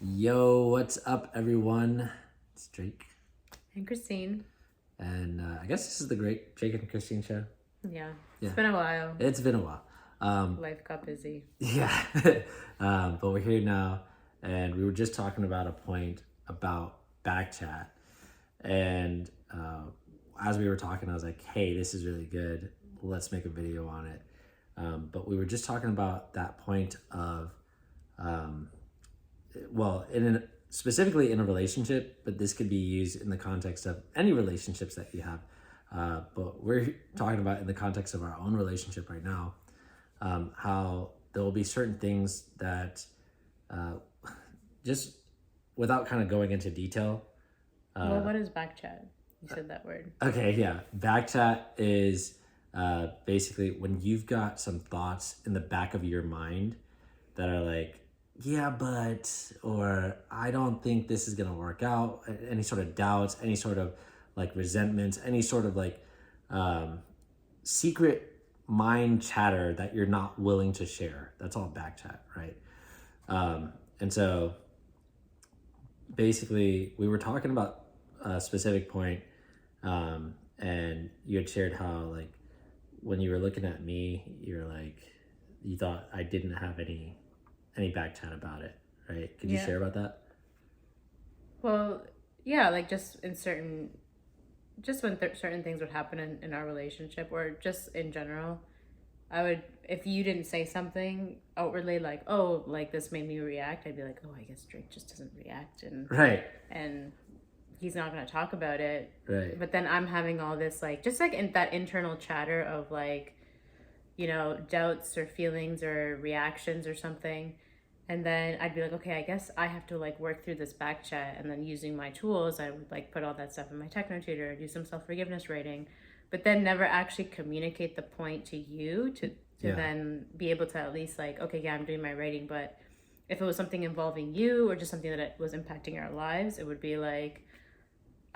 Yo, what's up, everyone? It's Drake, And Christine. and I guess this is the Great Drake and Christine show. Yeah. Yeah. It's been a while. It's been a while. Life got busy. Yeah, but we're here now, and we were just talking about a point about backchat, and as we were talking, I was like, "Hey, this is really good. Let's make a video on it." But we were just talking about that point of, specifically in a relationship, but this could be used in the context of any relationships that you have. But we're talking about in the context of our own relationship right now, how there will be certain things that just without kind of going into detail. Well, what is backchat? You said that word. Okay, yeah. Backchat is basically when you've got some thoughts in the back of your mind that are like, yeah, but, or I don't think this is going to work out. Any sort of doubts, any sort of like resentments, any sort of like secret mind chatter that you're not willing to share. That's all backchat, right? And so basically we were talking about a specific point, and you had shared how like when you were looking at me, you're like, you thought I didn't have any back chat about it, right? Could you share about that? Well, yeah, like just when certain things would happen in our relationship or just in general, I would, if you didn't say something outwardly like, oh, like this made me react, I'd be like, oh, I guess Drake just doesn't react, and he's not going to talk about it. Right. But then I'm having all this like just like in that internal chatter of like, doubts or feelings or reactions or something. And then I'd be like, okay, I guess I have to like work through this back chat. And then using my tools, I would like put all that stuff in my techno tutor, do some self-forgiveness writing, but then never actually communicate the point to you to then be able to at least like, okay, yeah, I'm doing my writing. But if it was something involving you or just something that it was impacting our lives, it would be like,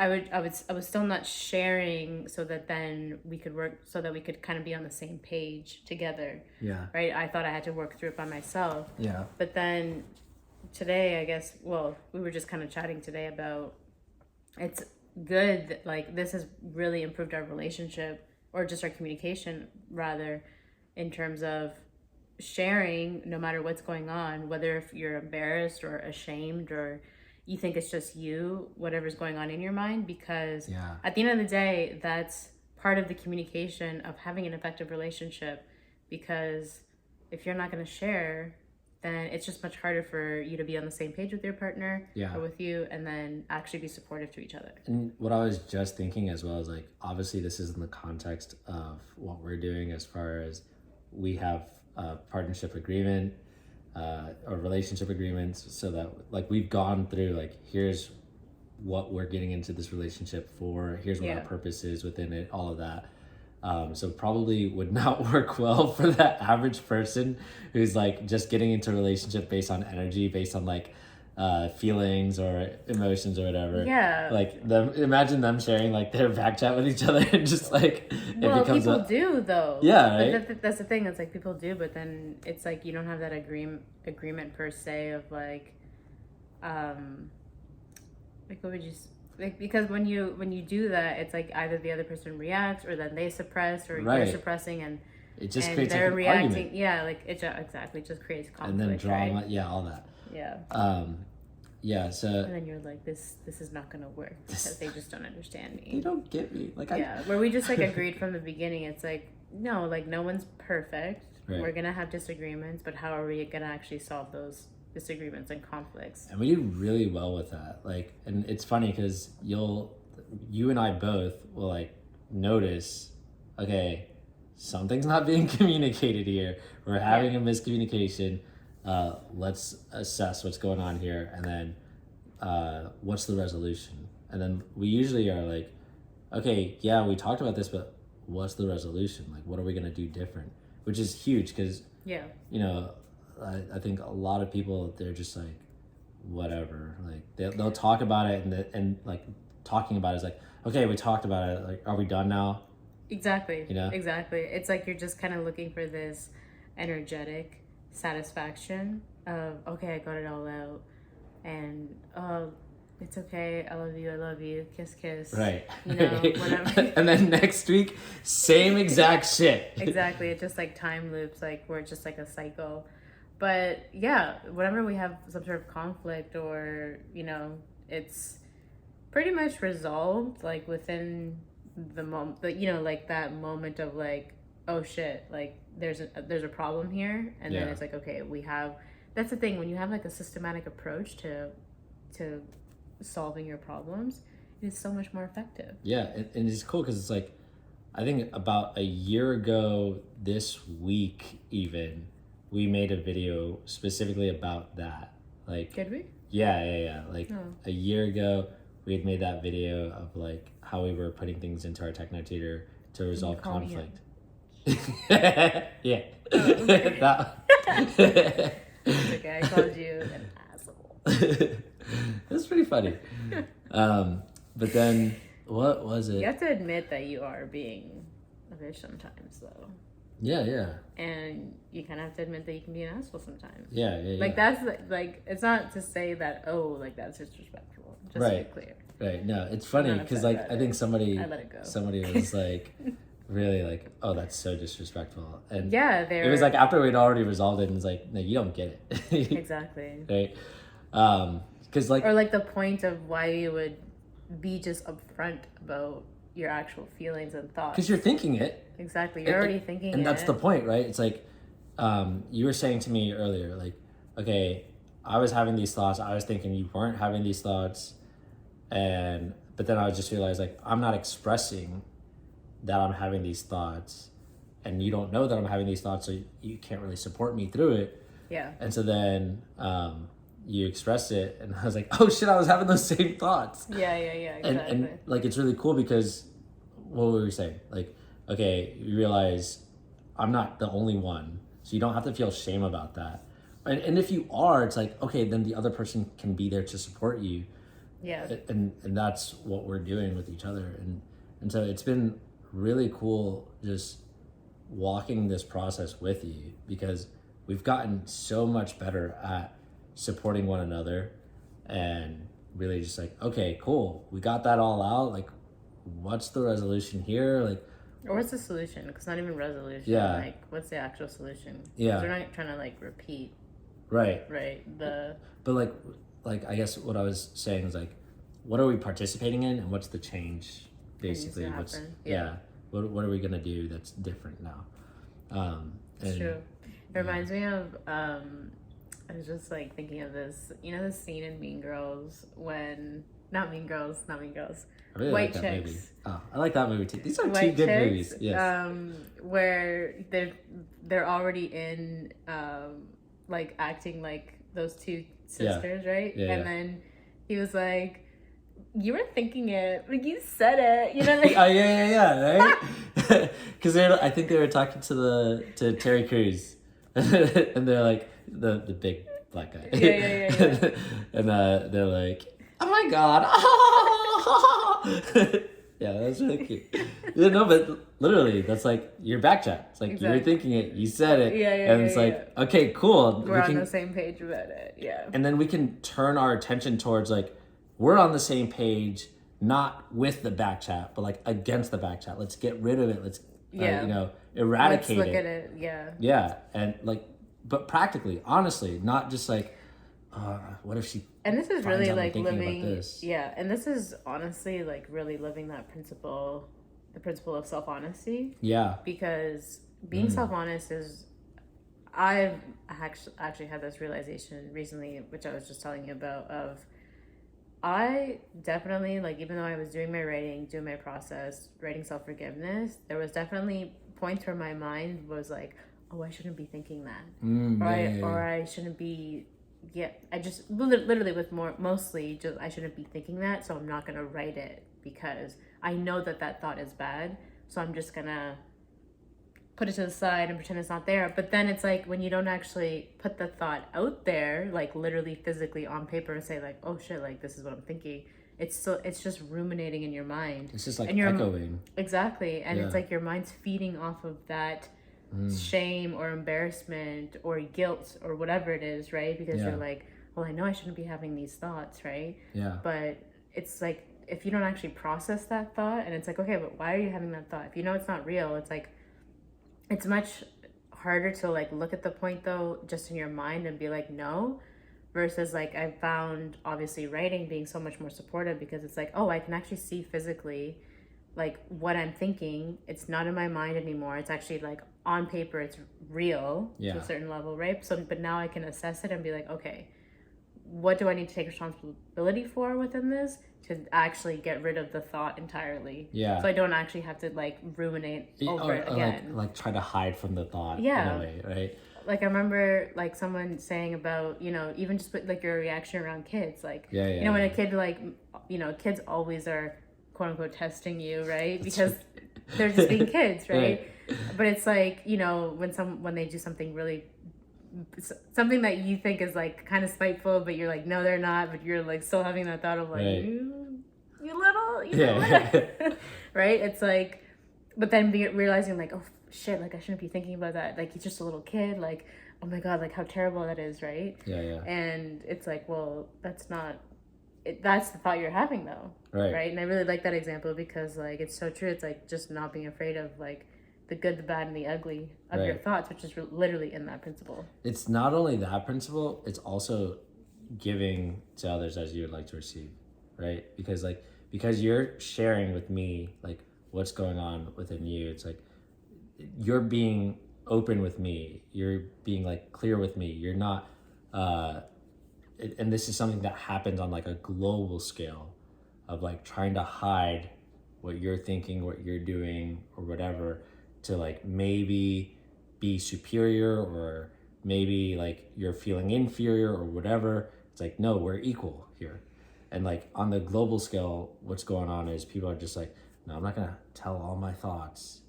I was still not sharing so that then we could work so that we could kind of be on the same page together. Yeah. Right. I thought I had to work through it by myself. Yeah. But then today, I guess, well, we were just kind of chatting today about it's good that, like, this has really improved our relationship or just our communication rather in terms of sharing no matter what's going on, whether if you're embarrassed or ashamed or you think it's just you, whatever's going on in your mind, because at the end of the day, that's part of the communication of having an effective relationship. Because if you're not going to share, then it's just much harder for you to be on the same page with your partner or with you, and then actually be supportive to each other. And what I was just thinking as well is like, obviously this is in the context of what we're doing as far as we have a partnership agreement, or relationship agreements, so that like we've gone through like, here's what we're getting into this relationship for, here's what our purpose is within it, all of that. So probably would not work well for that average person who's like just getting into a relationship based on energy, based on like feelings or emotions or whatever. Yeah. Like imagine them sharing like their back chat with each other and just like it becomes people do though. Yeah, right. But that's the thing. It's like people do, but then it's like you don't have that agreement per se of like what would you like, because when you do that, it's like either the other person reacts or then they suppress or you're suppressing and it just and creates they're like reacting. Argument. Yeah, like it exactly just creates conflict. And then drama, right? Yeah, all that. Yeah. So. And then you're like, this is not gonna work because they just don't understand me. They don't get me. Like where we just like agreed from the beginning. It's like no, like no one's perfect. Right. We're gonna have disagreements, but how are we gonna actually solve those disagreements and conflicts? And we do really well with that. Like, and it's funny because you and I both will like notice, okay, something's not being communicated here. We're having a miscommunication. Let's assess what's going on here, and then what's the resolution? And then we usually are like, okay, yeah, we talked about this, but what's the resolution? Like, what are we gonna do different? Which is huge because I think a lot of people, they're just like, whatever. Like they'll talk about it and like talking about it is like, okay, we talked about it. Like, are we done now? Exactly. Exactly. It's like you're just kind of looking for this energetic satisfaction of, okay, I got it all out. and it's okay, I love you, kiss kiss, Right. you know, whatever. And then next week, same exact shit. Exactly, it's just like time loops, like we're just like a cycle. But yeah, whenever we have some sort of conflict, or you know, it's pretty much resolved like within the moment, you know, like that moment of like, oh shit, like there's a problem here, and then it's like, okay, we have, that's the thing, when you have like a systematic approach to solving your problems, it's so much more effective. Yeah, and it's cool because it's like, I think about a year ago this week even, we made a video specifically about that. Like, Did we? Yeah. Like a year ago, we had made that video of like how we were putting things into our technotutor to resolve conflict. Yeah. Oh, okay. That. It's okay, I called you an asshole. That's pretty funny. But then, what was it? You have to admit that you are being a bitch sometimes, though. Yeah. And you kind of have to admit that you can be an asshole sometimes. Yeah. Like, that's, like, it's not to say that, oh, like, that's disrespectful. Just to be clear. Right. No, it's funny because, like, I think somebody was like, really like, oh, that's so disrespectful. And yeah, it was like after we'd already resolved it, and it's like, no, you don't get it. Exactly. Right. Because like, or like the point of why you would be just upfront about your actual feelings and thoughts. Because you're thinking it. Exactly. You're already thinking it. And that's the point, right? It's like, you were saying to me earlier, like, okay, I was having these thoughts. I was thinking you weren't having these thoughts. But then I just realized, like, I'm not expressing that I'm having these thoughts. And you don't know that I'm having these thoughts, so you can't really support me through it. Yeah. And so then you expressed it, and I was like, oh shit, I was having those same thoughts. Yeah, exactly. And like, it's really cool because, what were we saying? Like, okay, you realize I'm not the only one, so you don't have to feel shame about that. And if you are, it's like, okay, then the other person can be there to support you. Yeah. And that's what we're doing with each other. And so it's been really cool just walking this process with you, because we've gotten so much better at supporting one another, and really just like, okay, cool, we got that all out. Like, what's the resolution here? Like, or what's the solution? Because not even resolution. Yeah. Like, what's the actual solution? Yeah. We're not trying to like repeat. Right. But like I guess what I was saying is like, what are we participating in, and what's the change? Basically, what's what are we gonna do that's different now? It's true. It reminds me of I was just like thinking of this, you know, the scene in Mean Girls when not Mean Girls. I really White like that Chicks. movie. Oh, I like that movie too. These are White two good Chicks, movies. Yes. Where they're already in like acting like those two sisters, right? Yeah, and then he was like, you were thinking it, like you said it, you know what I mean? Oh yeah, right? Because I think they were talking to Terry Crews, and they're like the big black guy. Yeah. And they're like, oh my god. Yeah, that's really cute. Yeah, no, but literally, that's like your back chat. It's like you were thinking it, you said it, and it's like, okay, cool. We're on the same page about it, yeah. And then we can turn our attention towards like, we're on the same page, not with the back chat, but like against the back chat. Let's get rid of it. Let's eradicate it. Let's look at it, yeah. Yeah, and like, but practically, honestly, not just like, what if she? And this is really like living. This. Yeah, and this is honestly like really living that principle, the principle of self-honesty. Yeah. Because being self-honest is, I've actually had this realization recently, which I was just telling you about. Of, I definitely, like, even though I was doing my writing, doing my process, writing self-forgiveness, there was definitely points where my mind was like, oh, I shouldn't be thinking that, or I shouldn't be. Yeah, I just literally with mostly just I shouldn't be thinking that, so I'm not gonna write it because I know that thought is bad, so I'm just gonna put it to the side and pretend it's not there. But then it's like when you don't actually put the thought out there, like literally physically on paper, and say like, oh shit, like this is what I'm thinking, it's just ruminating in your mind. It's just like echoing. Exactly, and it's like your mind's feeding off of that shame or embarrassment or guilt or whatever it is, right? Because you're like, well, I know I shouldn't be having these thoughts, right? Yeah. But it's like, if you don't actually process that thought, and it's like, okay, but why are you having that thought? If you know it's not real, it's like, it's much harder to like look at the point though, just in your mind and be like, no, versus like I found obviously writing being so much more supportive, because it's like, oh, I can actually see physically like what I'm thinking. It's not in my mind anymore. It's actually like on paper, it's real to a certain level, right? So, but now I can assess it and be like, okay, what do I need to take responsibility for within this to actually get rid of the thought entirely? Yeah. So I don't actually have to like ruminate over it again. Like try to hide from the thought. Yeah. In a way, right? Like I remember like someone saying about, you know, even just like your reaction around kids, like, you know, when a kid like, you know, kids always are quote unquote testing you, right? Because they're just being kids, right? But it's like, you know, when they do something really, something that you think is like kind of spiteful, but you're like, no, they're not, but you're like still having that thought of like, you little, right? It's like, but then realizing like, oh shit, like I shouldn't be thinking about that. Like he's just a little kid. Like, oh my God, like how terrible that is, right? Yeah. And it's like, well, that's not, that's the thought you're having though, right? And I really like that example because like it's so true. It's like just not being afraid of like the good, the bad, and the ugly of your thoughts, which is literally in that principle. It's not only that principle, it's also giving to others as you would like to receive, right? Because you're sharing with me like what's going on within you. It's like you're being open with me. You're being like clear with me. You're not, and this is something that happens on like a global scale of like trying to hide what you're thinking, what you're doing, or whatever, to like maybe be superior, or maybe like you're feeling inferior or whatever. It's like, no, we're equal here. And like on the global scale, what's going on is people are just like, no, I'm not gonna tell all my thoughts,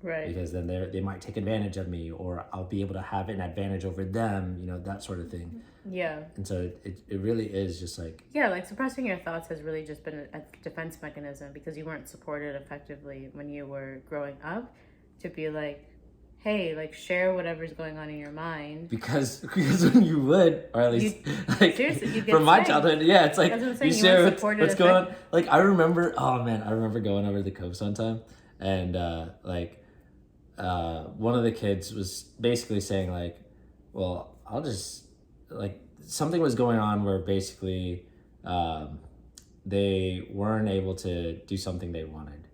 right? Because then they might take advantage of me, or I'll be able to have an advantage over them, you know, that sort of thing. Yeah. And so it really is just like, yeah, like suppressing your thoughts has really just been a defense mechanism because you weren't supported effectively when you were growing up to be like, hey, like share whatever's going on in your mind. Because when you would, or at least like seriously, you get from my childhood, yeah, it's like you share what's going on. Like I remember going over to the Coves one time, and one of the kids was basically saying like, well, I'll just like, something was going on where basically they weren't able to do something they wanted,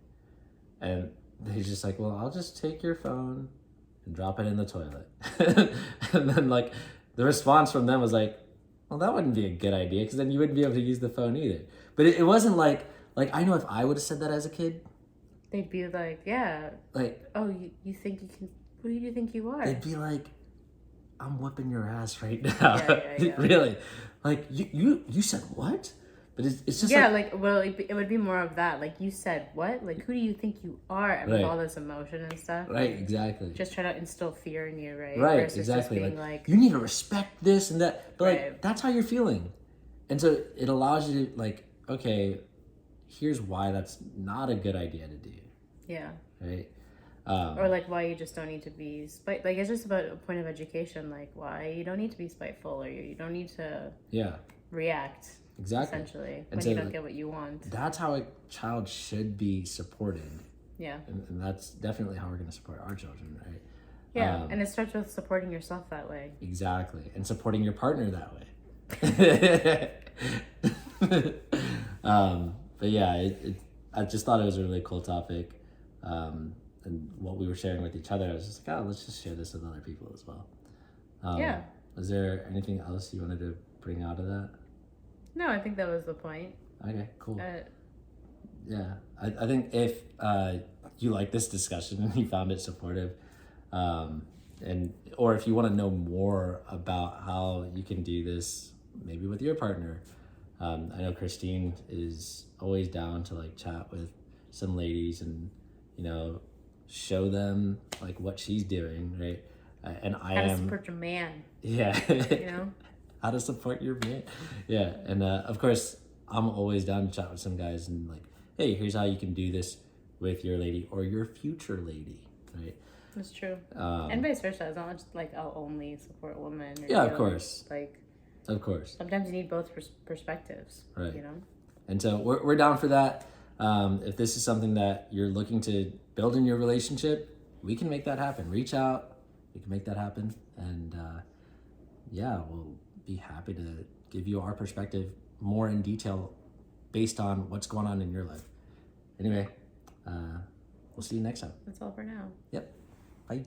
and he's just like, well, I'll just take your phone and drop it in the toilet. And then like the response from them was like, well, that wouldn't be a good idea because then you wouldn't be able to use the phone either. But it wasn't like I know if I would have said that as a kid, they'd be like, yeah, like, oh, you think you can, who do you think you are? They'd be like, I'm whooping your ass right now. Yeah. Really, like you said what? But it's just well, it would be more of that. Like, you said what? Like, who do you think you are? And with all this emotion and stuff. Right, exactly. Just try to instill fear in you, right? Right, versus exactly. Just being like you need to respect this and that. But like that's how you're feeling, and so it allows you to like, okay, here's why that's not a good idea to do. Yeah. Right. Or like why you just don't need to be like it's just about a point of education, like why you don't need to be spiteful, or you don't need to react. Exactly. Essentially, when you don't get what you want. That's how a child should be supported. Yeah. And that's definitely how we're going to support our children, right? Yeah, and it starts with supporting yourself that way. Exactly. And supporting your partner that way. But yeah, I just thought it was a really cool topic. And what we were sharing with each other, I was just like, oh, let's just share this with other people as well. Was there anything else you wanted to bring out of that? No, I think that was the point. Okay, cool. Yeah, I think if you like this discussion and you found it supportive, or if you want to know more about how you can do this, maybe with your partner, I know Christine is always down to like chat with some ladies and, you know, show them like what she's doing, right? And I am how to support your man. Yeah. You know. How to support your man. Yeah. And of course, I'm always down to chat with some guys and like, hey, here's how you can do this with your lady or your future lady, right? That's true. And vice versa. It's not just like I'll only support women. Of course. Like, Of course. Sometimes you need both perspectives. Right. You know. And so we're down for that. If this is something that you're looking to build in your relationship, we can make that happen. Reach out. We can make that happen. And yeah, we'll be happy to give you our perspective more in detail based on what's going on in your life. Anyway, we'll see you next time. That's all for now. Yep. Bye.